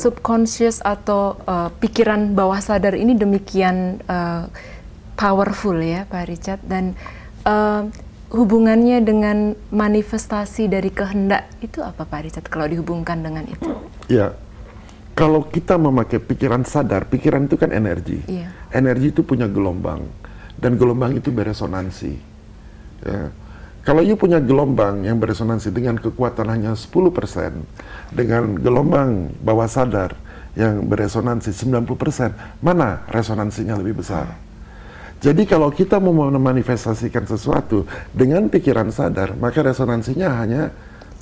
subconscious atau pikiran bawah sadar ini demikian powerful ya Pak Richard, dan hubungannya dengan manifestasi dari kehendak itu apa Pak Richard kalau dihubungkan dengan itu? Ya, kalau kita memakai pikiran sadar, pikiran itu kan energi. Iya. Energi itu punya gelombang, dan gelombang itu beresonansi. Ya. Kalau you punya gelombang yang beresonansi dengan kekuatan hanya 10%, dengan gelombang bawah sadar yang beresonansi 90%, mana resonansinya lebih besar? Jadi kalau kita mau memanifestasikan sesuatu dengan pikiran sadar, maka resonansinya hanya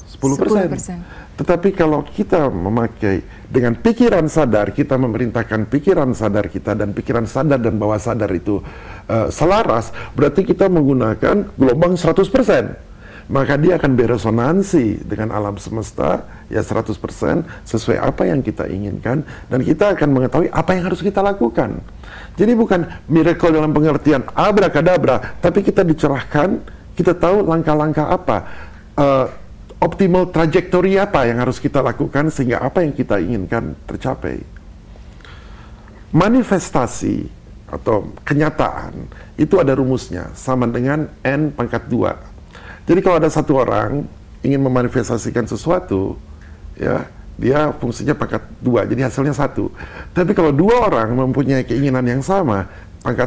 10%. Tetapi kalau kita memakai dengan pikiran sadar, kita memerintahkan pikiran sadar kita, dan pikiran sadar dan bawah sadar itu selaras, berarti kita menggunakan gelombang 100%. Maka dia akan beresonansi dengan alam semesta ya 100% sesuai apa yang kita inginkan, dan kita akan mengetahui apa yang harus kita lakukan. Jadi bukan miracle dalam pengertian abrakadabra, tapi kita dicerahkan, kita tahu langkah-langkah apa, optimal trajektori apa yang harus kita lakukan sehingga apa yang kita inginkan tercapai. Manifestasi atau kenyataan itu ada rumusnya, sama dengan N⁻². Jadi kalau ada satu orang ingin memanifestasikan sesuatu, ya dia fungsinya ⁻², jadi hasilnya 1. Tapi kalau 2 orang mempunyai keinginan yang sama, ⁻²,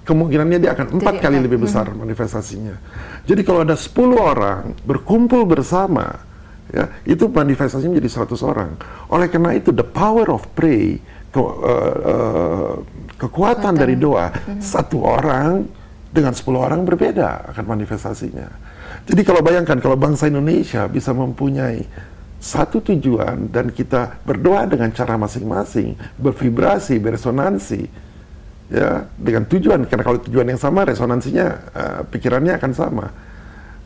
kemungkinannya dia akan 4 kali lebih besar manifestasinya. Jadi kalau ada 10 orang berkumpul bersama, ya, itu manifestasinya menjadi 100 orang. Oleh karena itu, the power of prayer, kekuatan dari doa, 1 orang dengan 10 orang berbeda akan manifestasinya. Jadi kalau bayangkan, kalau bangsa Indonesia bisa mempunyai satu tujuan, dan kita berdoa dengan cara masing-masing, bervibrasi, beresonansi, ya, dengan tujuan, karena kalau tujuan yang sama, resonansinya, pikirannya akan sama.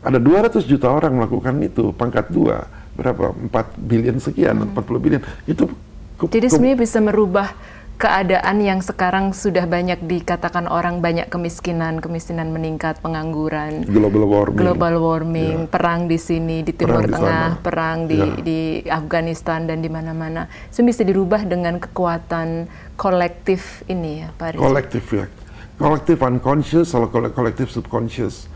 Ada 200 juta orang melakukan itu, ⁻², berapa? 4 billion sekian, 40 billion, itu jadi sebenarnya bisa merubah keadaan yang sekarang sudah banyak dikatakan orang banyak kemiskinan meningkat, pengangguran, global warming, perang di sini, di Timur Tengah, perang di Afghanistan dan di mana-mana. Itu bisa dirubah dengan kekuatan kolektif ini ya, Pak Richard. Kolektif ya, kolektif unconscious atau kolektif subconscious.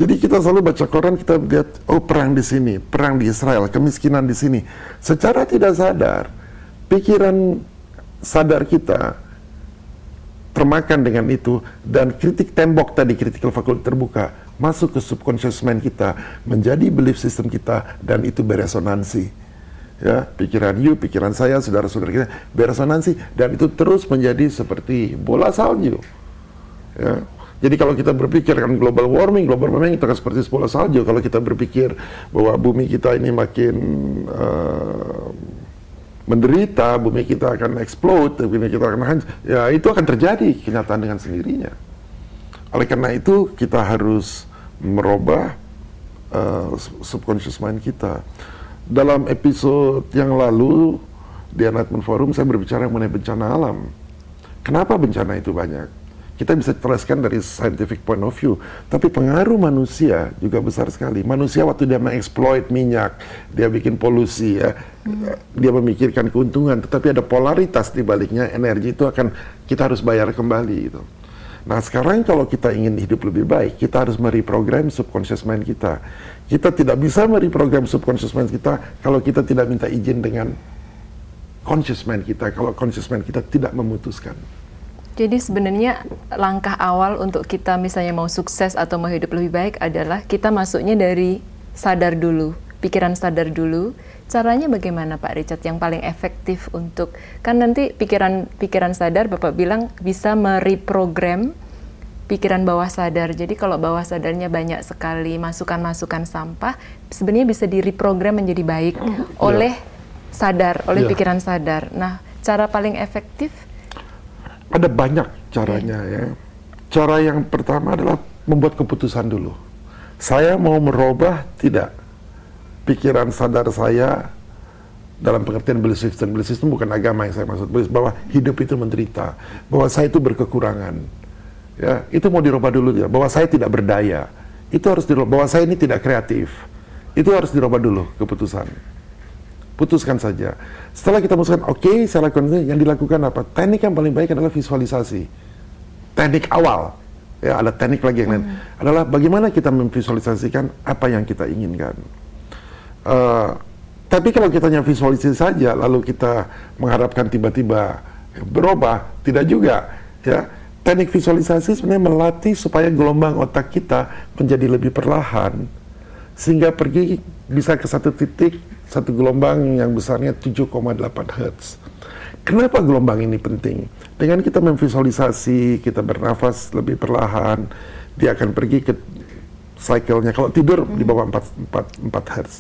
Jadi kita selalu baca koran, kita lihat, oh perang di sini, perang di Israel, kemiskinan di sini. Secara tidak sadar, pikiran sadar kita termakan dengan itu, dan kritik tembok tadi, critical faculty terbuka, masuk ke subconscious mind kita, menjadi belief system kita, dan itu beresonansi. Ya, pikiran you, pikiran saya, saudara-saudara kita beresonansi, dan itu terus menjadi seperti bola salju. Ya. Jadi kalau kita berpikir kan global warming itu akan seperti bola salju. Kalau kita berpikir bahwa bumi kita ini makin menderita, bumi kita akan explode, bumi kita akan hancur, ya itu akan terjadi kenyataan dengan sendirinya. Oleh karena itu kita harus merubah subconscious mind kita. Dalam episode yang lalu di Enlightenment Forum saya berbicara mengenai bencana alam. Kenapa bencana itu banyak? Kita bisa jelaskan dari scientific point of view, tapi pengaruh manusia juga besar sekali. Manusia waktu dia mengeksploit minyak, dia bikin polusi, ya, dia memikirkan keuntungan, tetapi ada polaritas di baliknya, energi itu akan kita harus bayar kembali. Gitu. Nah sekarang kalau kita ingin hidup lebih baik, kita harus mereprogram subconscious mind kita. Kita tidak bisa mereprogram subconscious mind kita kalau kita tidak minta izin dengan conscious mind kita, kalau conscious mind kita tidak memutuskan. Jadi sebenarnya langkah awal untuk kita misalnya mau sukses atau mau hidup lebih baik adalah kita masuknya dari sadar dulu, pikiran sadar dulu. Caranya bagaimana Pak Richard yang paling efektif untuk, kan nanti pikiran sadar Bapak bilang bisa mereprogram pikiran bawah sadar. Jadi kalau bawah sadarnya banyak sekali masukan-masukan sampah, sebenarnya bisa direprogram menjadi baik oleh sadar, oleh pikiran sadar. Nah, cara paling efektif? Ada banyak caranya ya. Cara yang pertama adalah membuat keputusan dulu. Saya mau merubah tidak pikiran sadar saya dalam pengertian belief system. Belief system bukan agama yang saya maksud, bahwa hidup itu menderita, bahwa saya itu berkekurangan. Ya, itu mau dirubah dulu ya. Bahwa saya tidak berdaya, itu harus dirubah. Bahwa saya ini tidak kreatif, itu harus dirubah dulu keputusan. putuskan saja. Setelah kita putuskan, oke, saya lakukan ini, yang dilakukan apa? Teknik yang paling baik adalah visualisasi. Teknik awal, ya ada teknik lagi yang lain. Adalah bagaimana kita memvisualisasikan apa yang kita inginkan. Tapi kalau kita hanya visualisasi saja, lalu kita mengharapkan tiba-tiba berubah, tidak juga. Ya, teknik visualisasi sebenarnya melatih supaya gelombang otak kita menjadi lebih perlahan, sehingga pergi bisa ke satu titik, satu gelombang yang besarnya 7,8 Hz. Kenapa gelombang ini penting? Dengan kita memvisualisasi, kita bernafas lebih perlahan, dia akan pergi ke cycle-nya. Kalau tidur di bawah 4 Hz,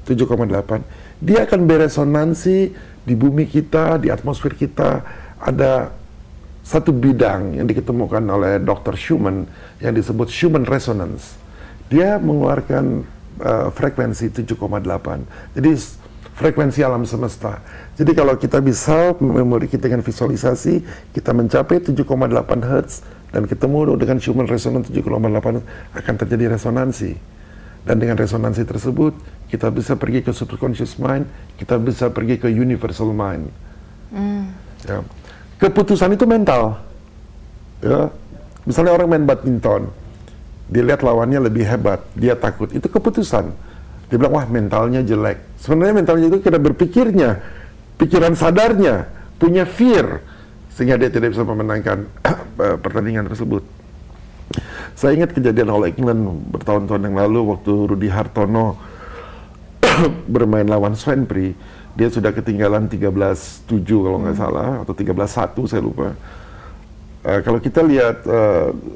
7,8, dia akan beresonansi di bumi kita, di atmosfer kita. Ada satu bidang yang diketemukan oleh Dr. Schumann yang disebut Schumann resonance. Dia mengeluarkan frekuensi 7,8. Jadi frekuensi alam semesta. Jadi kalau kita bisa memori kita dengan visualisasi, kita mencapai 7,8 Hz dan ketemu dengan Schumann resonance 7,8, akan terjadi resonansi. Dan dengan resonansi tersebut, kita bisa pergi ke subconscious mind, kita bisa pergi ke universal mind. Ya. Keputusan itu mental. Ya. Misalnya orang main badminton, dia lihat lawannya lebih hebat, dia takut. Itu keputusan. Dia bilang, wah mentalnya jelek. Sebenarnya mentalnya itu karena berpikirnya, pikiran sadarnya, punya fear, sehingga dia tidak bisa memenangkan pertandingan tersebut. Saya ingat kejadian All England bertahun-tahun yang lalu waktu Rudy Hartono bermain lawan Svenpri. Dia sudah ketinggalan 13-7 kalau nggak salah, atau 13-1 saya lupa. Kalau kita lihat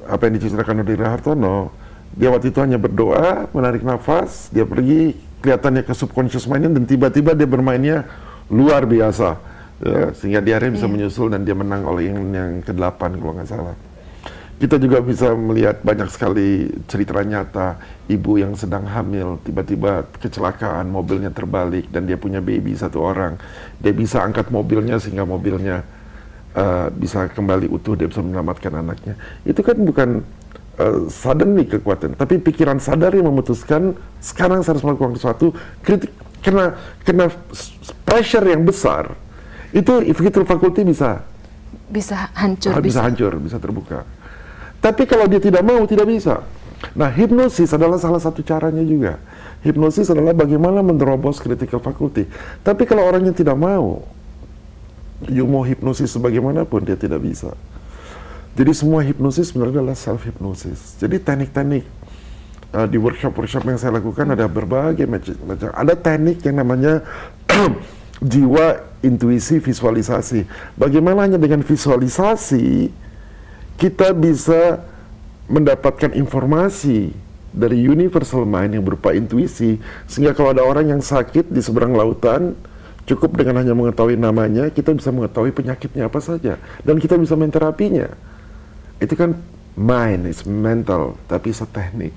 apa yang diceritakan Rudy Hartono, dia waktu itu hanya berdoa, menarik nafas, dia pergi, kelihatannya ke subconscious mind, dan tiba-tiba dia bermainnya luar biasa. Ya, sehingga dia akhirnya bisa menyusul dan dia menang All England yang ke-8 kalau nggak salah. Kita juga bisa melihat banyak sekali cerita nyata, ibu yang sedang hamil, tiba-tiba kecelakaan, mobilnya terbalik, dan dia punya baby satu orang. Dia bisa angkat mobilnya sehingga mobilnya bisa kembali utuh, dia bisa menyelamatkan anaknya. Itu kan bukan suddenly kekuatan, tapi pikiran sadar yang memutuskan, sekarang saya harus melakukan sesuatu, kena pressure yang besar, itu executive faculty bisa hancur, bisa terbuka. Tapi kalau dia tidak mau, tidak bisa. Nah, hipnosis adalah salah satu caranya juga. Hipnosis adalah bagaimana menerobos critical faculty. Tapi kalau orangnya tidak mau, you mau hipnosis sebagaimanapun, dia tidak bisa. Jadi semua hipnosis sebenarnya adalah self-hipnosis. Jadi teknik-teknik di workshop-workshop yang saya lakukan ada berbagai macam. Ada teknik yang namanya jiwa, intuisi, visualisasi. Bagaimana hanya dengan visualisasi kita bisa mendapatkan informasi dari universal mind yang berupa intuisi, sehingga kalau ada orang yang sakit di seberang lautan, cukup dengan hanya mengetahui namanya, kita bisa mengetahui penyakitnya apa saja, dan kita bisa menterapinya. Itu kan mind, it's mental, tapi it's a teknik.